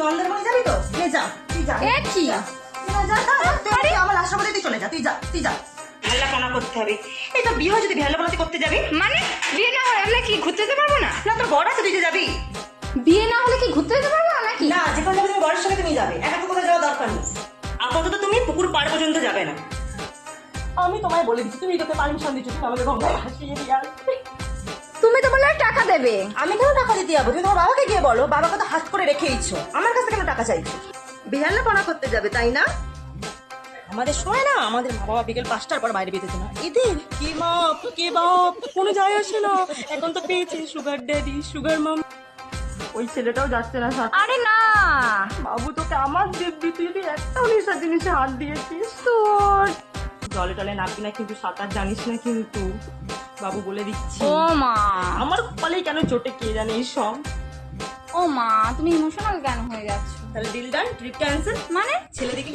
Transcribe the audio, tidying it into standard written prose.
মন্দারমণি যাবি তো? নে যা, তুই যা। এ কি? যা, যা, তুই আমার আশ্রমে তুই চলে যা, তুই যা। ভেল্লাপনা করতে হবে। এই তো বিয়ে হয়েছে, তুই ভেল্লাপনা করতে যাবি? মানে বিয়ে না হলে আমরা কি ঘুরতে যেতে পারবো না? না, তোর বর আছে, তুই যে যাবি। বিয়ে না হলে কি ঘুরতে যেতে পারবো না নাকি? না, যেখানে যাবে তুমি বরের সঙ্গে তুমি যাবে, একা তো কোথাও যাওয়া দরকার নেই। আপাতত তুমি পুকুর পাড় পর্যন্ত যাবে না। আমি তোমায় বলে দিচ্ছি, তুমি তোকে পারমিশন দিচ্ছ, তুমি আমাকে গঙ্গায় ভাসিয়ে দিয়ে আসবে। তুমি তো বললে টাকা দেবে। আমি কেন টাকা দিতে যাবো? তুমি তোমার বাবাকে গিয়ে বলো, বাবাকে তো হাত করে রেখেইছ, আমার কাছে কেন টাকা চাইছো? বিহাল্লাপনা করতে যাবে তাই না? আমাদের সময় না, আমাদের মা বাবা বিকেল 5টার পর বাইরে বেরোতে না। এদের কে বাপ কে বাপ কোনো যায় আসে না। এখন তো পেয়েছে সুগার ড্যাডি, সুগার মাম। ওই ছেলেটাও যাচ্ছে না সাথে। আরে না, বাবু তোকে আমার দিব্যি, তুই যদি একটাও নেশার জিনিসে হাত দিয়েছিস তোর জলে টলে নামবি না কিন্তু, সাঁতার জানিস না কিন্তু, বাবু বলে দিচ্ছি। ও মা, আমার কপালেই কেন চোটে কে জানে এই সব। ও মা, তুমি ইমোশনাল কেন হয়ে যাচ্ছ? তাহলে ডিল ডান, ট্রিপ ক্যান্সেল। মানে ছেলে দেখি